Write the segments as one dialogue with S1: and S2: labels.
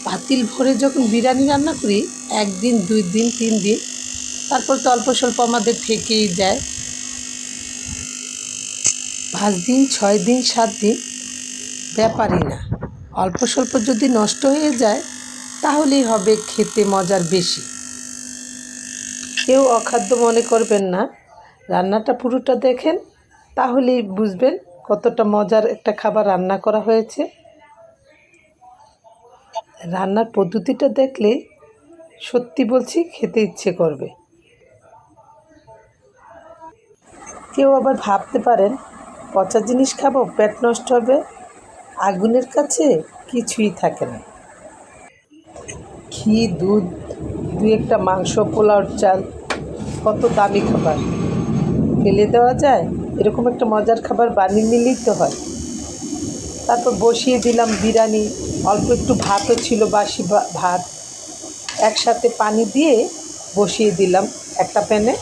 S1: পাতিল ভরে যখন বিরিয়ানি রান্না করি 1 দিন 2 দিন 3 দিন, তারপর তো অল্প স্বল্প আমাদের থেকেই যায়। 5 দিন 6 দিন 7 দিন ব্যাপারই না। অল্প স্বল্প যদি নষ্ট হয়ে যায় তাহলেই হবে খেতে মজার বেশি। কেউ অখাদ্য মনে করবেন না, রান্নাটা পুরোটা দেখেন, তাহলেই বুঝবেন কতটা মজার একটা খাবার রান্না করা হয়েছে। রান্নার পদ্ধতিটা দেখলে সত্যি বলছি খেতে ইচ্ছে করবে। কেউ আবার ভাবতে পারেন পচা জিনিস খাবো, পেট নষ্ট হবে। আগুনের কাছে কিছুই থাকে না। ঘি, দুধ, 2-1টা মাংস, পোলাওর চাল, কত দামি খাবার ফেলে দেওয়া যায়? এরকম একটা মজার খাবার বানিয়ে নিলেই তো হয়। তারপর বসিয়ে দিলাম বিরিয়ানি, অল্প একটু ভাতও ছিল, বাসি ভাত, একসাথে পানি দিয়ে বসিয়ে দিলাম একটা প্যানে।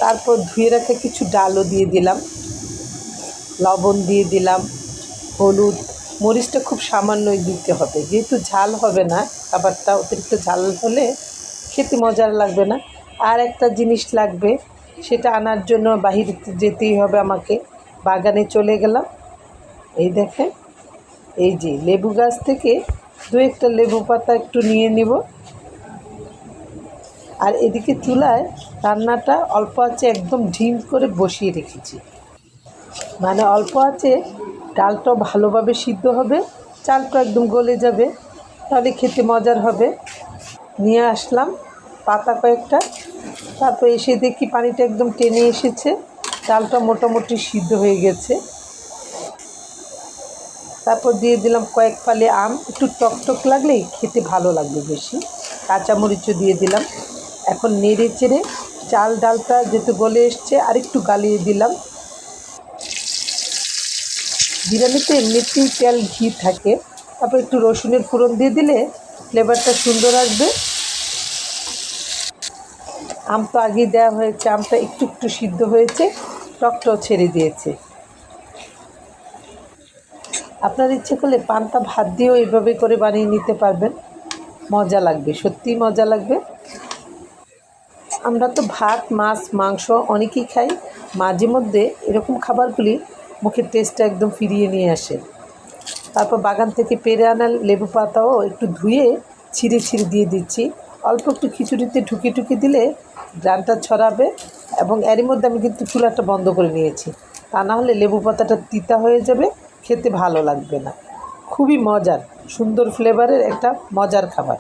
S1: তারপর ধুয়ে রাখা কিছু ডালও দিয়ে দিলাম, লবণ দিয়ে দিলাম, হলুদ, মরিচটা খুব সামান্যই দিতে হবে, যেহেতু ঝাল হবে না খাবারটা, অতিরিক্ত ঝাল হলে খেতে মজার লাগবে না। আর একটা জিনিস লাগবে, সেটা আনার জন্য বাহিরে যেতেই হবে আমাকে। বাগানে চলে গেলাম। এই দেখেন, এই যে লেবু গাছ থেকে 2-1টা লেবু পাতা একটু নিয়ে নেব। আর এদিকে চুলায় রান্নাটা অল্প আঁচে একদম ঢিম করে বসিয়ে রেখেছি, মানে অল্প আঁচে ডালটাও ভালোভাবে সিদ্ধ হবে, চালটা একদম গলে যাবে, তাহলে খেতে মজার হবে। নিয়ে আসলাম পাতা কয়েকটা, তারপর এসে দেখি পানিটা একদম টেনে এসেছে, ডালটা মোটামুটি সিদ্ধ হয়ে গেছে। তারপর দিয়ে দিলাম কয়েক ফালি আম, একটু টকটক লাগলেই খেতে ভালো লাগবে বেশি। কাঁচামরিচও দিয়ে দিলাম। এখন নেড়ে চেড়ে চাল ডালটা যেহেতু গলে এসছে আরেকটু গালিয়ে দিলাম। বিরিয়ানিতে এমনিতেই তেল ঘি থাকে, তারপর একটু রসুনের ফোড়ন দিয়ে দিলে ফ্লেভারটা সুন্দর আসবে। আম তো আগেই দেওয়া হয়েছে, আমটা একটু একটু সিদ্ধ হয়েছে, টকটাও ছেড়ে দিয়েছে। আপনার ইচ্ছে করলে পান্তা ভাত দিয়েও এইভাবে করে বানিয়ে নিতে পারবেন, মজা লাগবে, সত্যিই মজা লাগবে। আমরা তো ভাত, মাছ, মাংস অনেকেই খাই, মাঝে মধ্যে এরকম খাবারগুলি মুখের টেস্টটা একদম ফিরিয়ে নিয়ে আসে। তারপর বাগান থেকে পেড়ে আনা লেবু পাতাও একটু ধুয়ে ছিঁড়ে ছিঁড়ে দিয়ে দিচ্ছি। অল্প একটু খিচুড়িতে ঢুকে ঢুকে দিলে গ্রানটা ছড়াবে। এবং এরই মধ্যে আমি কিন্তু চুলাটা বন্ধ করে নিয়েছি, তা না হলে লেবু পাতাটা তিতা হয়ে যাবে, খেতে ভালো লাগবে না। খুবই মজার, সুন্দর ফ্লেভারের একটা মজার খাবার।